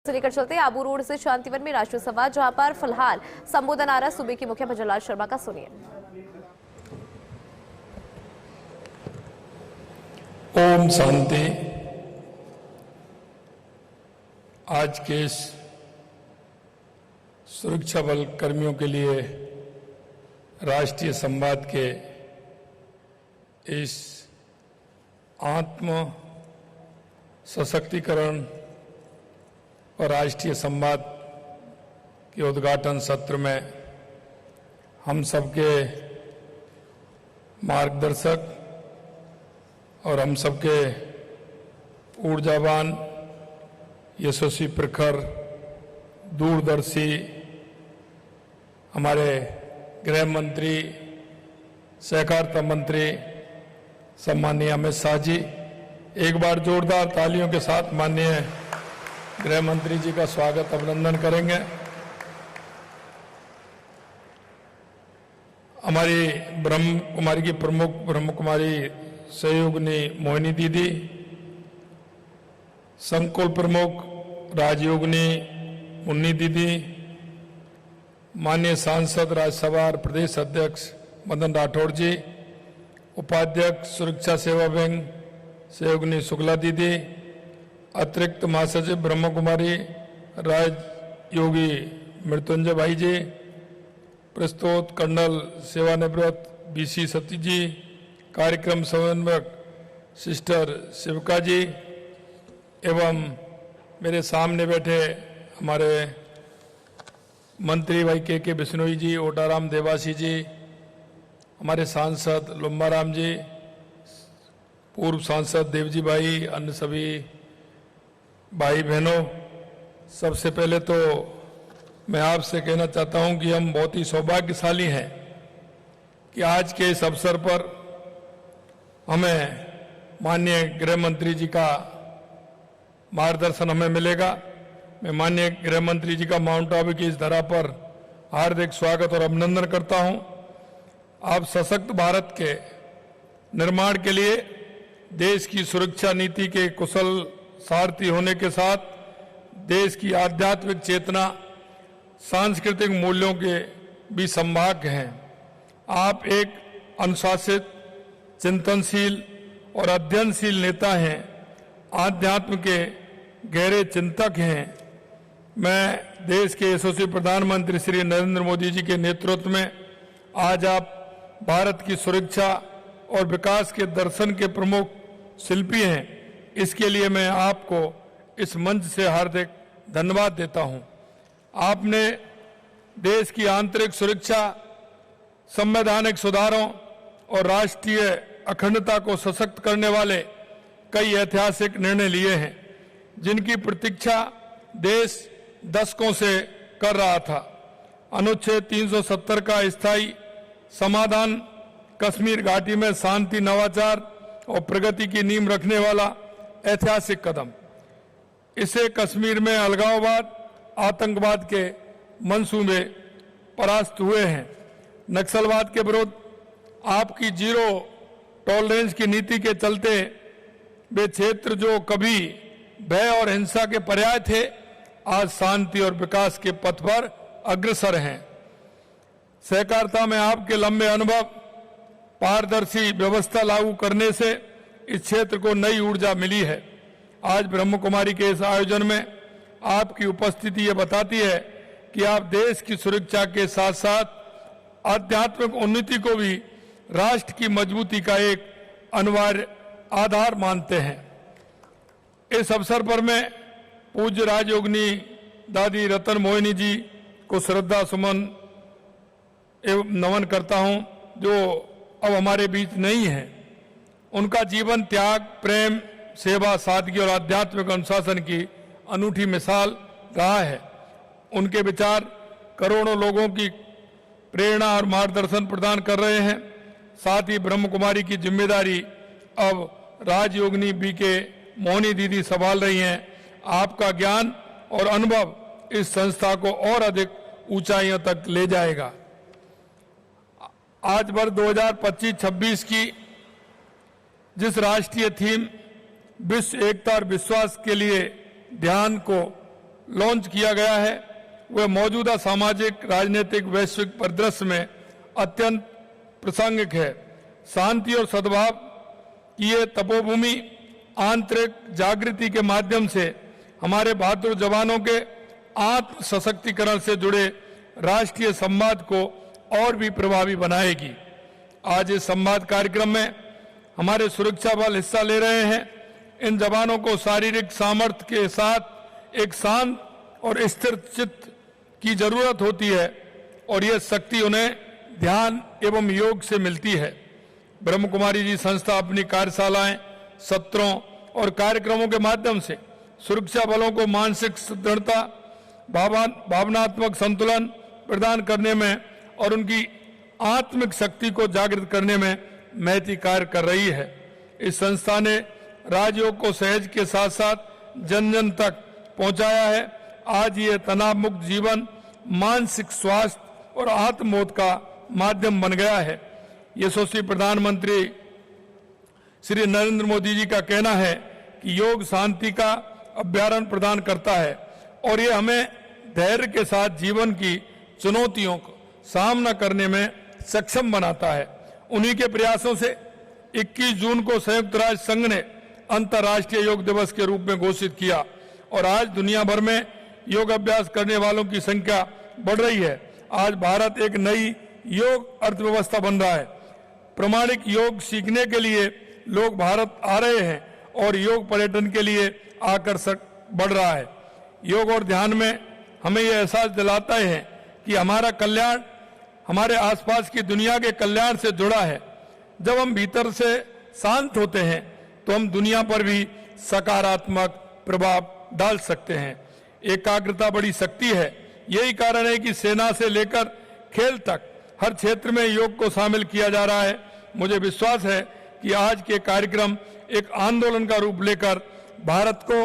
से लेकर चलते हैं आबू रोड से शांतिवन में राष्ट्रीय सभा, जहां पर फिलहाल संबोधन आ रहा है सूबे के मुख्यमंत्री भजनलाल शर्मा का। सुनिए। ओम शांति। आज के इस सुरक्षा बल कर्मियों के लिए राष्ट्रीय संवाद के इस आत्म सशक्तिकरण और राष्ट्रीय संवाद के उद्घाटन सत्र में हम सबके मार्गदर्शक और हम सबके ऊर्जावान, यशस्वी, प्रखर, दूरदर्शी हमारे गृह मंत्री, सहकारिता मंत्री सम्माननीय अमित शाह जी, एक बार जोरदार तालियों के साथ माननीय गृह मंत्री जी का स्वागत अभिनंदन करेंगे। हमारी ब्रह्म कुमारी की प्रमुख ब्रह्म कुमारी सहयोगिनी मोहिनी दीदी, संकुल प्रमुख राजयोगिनी मुन्नी दीदी, माननीय सांसद राज्यसभा और प्रदेश अध्यक्ष मदन राठौड़ जी, उपाध्यक्ष सुरक्षा सेवा विंग सहयोगिनी शुक्ला दीदी, अतिरिक्त महासचिव ब्रह्म कुमारी राजयोगी मृत्युंजय भाई जी, प्रस्तुत कर्नल सेवानिवृत्त बीसी सती जी, कार्यक्रम समन्वयक सिस्टर शिवका जी एवं मेरे सामने बैठे हमारे मंत्री भाई के बिश्नोई जी, ओटाराम देवासी जी, हमारे सांसद लुम्बाराम जी, पूर्व सांसद देवजी भाई, अन्य सभी भाई बहनों, सबसे पहले तो मैं आपसे कहना चाहता हूं कि हम बहुत ही सौभाग्यशाली हैं कि आज के इस अवसर पर हमें माननीय गृह मंत्री जी का मार्गदर्शन हमें मिलेगा। मैं माननीय गृह मंत्री जी का माउंट आबू की इस धरा पर हार्दिक स्वागत और अभिनंदन करता हूं। आप सशक्त भारत के निर्माण के लिए देश की सुरक्षा नीति के कुशल सारथी होने के साथ देश की आध्यात्मिक चेतना, सांस्कृतिक मूल्यों के भी संवाहक हैं। आप एक अनुशासित, चिंतनशील और अध्ययनशील नेता हैं, आध्यात्म के गहरे चिंतक हैं। मैं देश के यशस्वी प्रधानमंत्री श्री नरेंद्र मोदी जी के नेतृत्व में आज आप भारत की सुरक्षा और विकास के दर्शन के प्रमुख शिल्पी हैं, इसके लिए मैं आपको इस मंच से हार्दिक धन्यवाद देता हूं। आपने देश की आंतरिक सुरक्षा, संवैधानिक सुधारों और राष्ट्रीय अखंडता को सशक्त करने वाले कई ऐतिहासिक निर्णय लिए हैं, जिनकी प्रतीक्षा देश दशकों से कर रहा था। अनुच्छेद 370 का स्थायी समाधान कश्मीर घाटी में शांति, नवाचार और प्रगति की नींव रखने वाला ऐतिहासिक कदम। इससे कश्मीर में अलगाववाद, आतंकवाद के मंसूबे परास्त हुए हैं। नक्सलवाद के विरुद्ध आपकी जीरो टॉलरेंस की नीति के चलते वे क्षेत्र जो कभी भय और हिंसा के पर्याय थे, आज शांति और विकास के पथ पर अग्रसर हैं। सहकारिता में आपके लंबे अनुभव, पारदर्शी व्यवस्था लागू करने से इस क्षेत्र को नई ऊर्जा मिली है। आज ब्रह्म कुमारी के इस आयोजन में आपकी उपस्थिति ये बताती है कि आप देश की सुरक्षा के साथ साथ आध्यात्मिक उन्नति को भी राष्ट्र की मजबूती का एक अनिवार्य आधार मानते हैं। इस अवसर पर मैं पूज्य राजयोगिनी दादी रतन मोहिनी जी को श्रद्धा सुमन एवं नमन करता हूं, जो अब हमारे बीच नहीं है। उनका जीवन त्याग, प्रेम, सेवा, सादगी और आध्यात्मिक अनुशासन की अनूठी मिसाल रहा है। उनके विचार करोड़ों लोगों की प्रेरणा और मार्गदर्शन प्रदान कर रहे हैं। साथ ही ब्रह्म कुमारी की जिम्मेदारी अब राजयोगिनी बीके मोहिनी दीदी संभाल रही हैं। आपका ज्ञान और अनुभव इस संस्था को और अधिक ऊंचाइयों तक ले जाएगा। आज वर्ष 2025-26 की जिस राष्ट्रीय थीम विश्व एकता और विश्वास के लिए ध्यान को लॉन्च किया गया है वह मौजूदा सामाजिक राजनीतिक वैश्विक परिदृश्य में अत्यंत प्रासंगिक है। शांति और सद्भाव की ये तपोभूमि आंतरिक जागृति के माध्यम से हमारे बहादुर जवानों के आत्म सशक्तिकरण से जुड़े राष्ट्रीय संवाद को और भी प्रभावी बनाएगी। आज इस संवाद कार्यक्रम में हमारे सुरक्षा बल हिस्सा ले रहे हैं। इन जवानों को शारीरिक सामर्थ्य के साथ एक शांत और स्थिर चित्त की जरूरत होती है और यह शक्ति उन्हें ध्यान एवं योग से मिलती है। ब्रह्म कुमारी जी संस्था अपनी कार्यशालाएं, सत्रों और कार्यक्रमों के माध्यम से सुरक्षा बलों को मानसिक सुदृढ़ता, भावनात्मक संतुलन प्रदान करने में और उनकी आत्मिक शक्ति को जागृत करने में महती कार्य कर रही है। इस संस्था ने राजयोग को सहज के साथ साथ जन जन तक पहुंचाया है। आज ये तनाव मुक्त जीवन, मानसिक स्वास्थ्य और आत्मबोध का माध्यम बन गया है। यशस्वी प्रधानमंत्री श्री नरेंद्र मोदी जी का कहना है कि योग शांति का अभ्यारण प्रदान करता है और ये हमें धैर्य के साथ जीवन की चुनौतियों का सामना करने में सक्षम बनाता है। उन्हीं के प्रयासों से 21 जून को संयुक्त राष्ट्र संघ ने अंतर्राष्ट्रीय योग दिवस के रूप में घोषित किया और आज दुनिया भर में योग अभ्यास करने वालों की संख्या बढ़ रही है। आज भारत एक नई योग अर्थव्यवस्था बन रहा है। प्रामाणिक योग सीखने के लिए लोग भारत आ रहे हैं और योग पर्यटन के लिए आकर्षक बढ़ रहा है। योग और ध्यान में हमें यह एहसास दिलाता है कि हमारा कल्याण हमारे आसपास की दुनिया के कल्याण से जुड़ा है। जब हम भीतर से शांत होते हैं तो हम दुनिया पर भी सकारात्मक प्रभाव डाल सकते हैं। एकाग्रता बड़ी शक्ति है। यही कारण है कि सेना से लेकर खेल तक हर क्षेत्र में योग को शामिल किया जा रहा है। मुझे विश्वास है कि आज के कार्यक्रम एक आंदोलन का रूप लेकर भारत को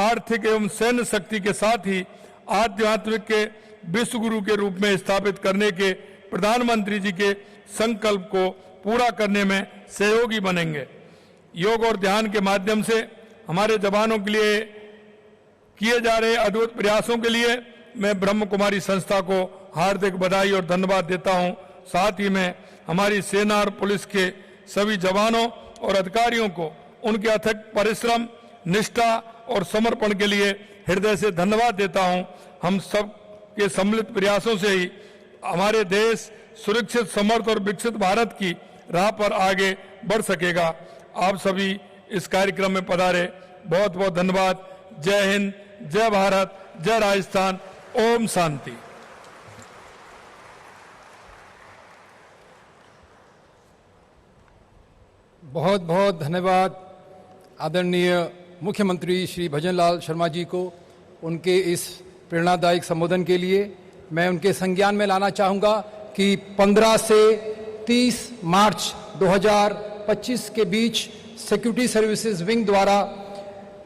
आर्थिक एवं सैन्य शक्ति के साथ ही आध्यात्मिक के विश्व गुरु के रूप में स्थापित करने के प्रधानमंत्री जी के संकल्प को पूरा करने में सहयोगी बनेंगे। योग और ध्यान के माध्यम से हमारे जवानों के लिए किए जा रहे अद्भुत प्रयासों के लिए मैं ब्रह्म कुमारी संस्था को हार्दिक बधाई और धन्यवाद देता हूं। साथ ही मैं हमारी सेना और पुलिस के सभी जवानों और अधिकारियों को उनके अथक परिश्रम, निष्ठा और समर्पण के लिए हृदय से धन्यवाद देता हूं। हम सब के सम्मिलित प्रयासों से ही हमारे देश सुरक्षित, समर्थ और विकसित भारत की राह पर आगे बढ़ सकेगा। आप सभी इस कार्यक्रम में पधारे, बहुत बहुत धन्यवाद। जय हिंद, जय भारत, जय राजस्थान। ओम शांति। बहुत बहुत धन्यवाद आदरणीय मुख्यमंत्री श्री भजनलाल शर्मा जी को उनके इस प्रेरणादायक संबोधन के लिए। मैं उनके संज्ञान में लाना चाहूँगा कि 15 से 30 मार्च 2025 के बीच सिक्योरिटी सर्विसेज विंग द्वारा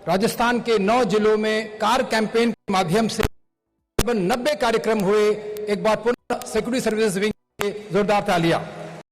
राजस्थान के 9 जिलों में कार कैंपेन के माध्यम से तकरीबन 90 कार्यक्रम हुए। एक बार पुनः सिक्योरिटी सर्विसेज विंग के जोरदार तालियां।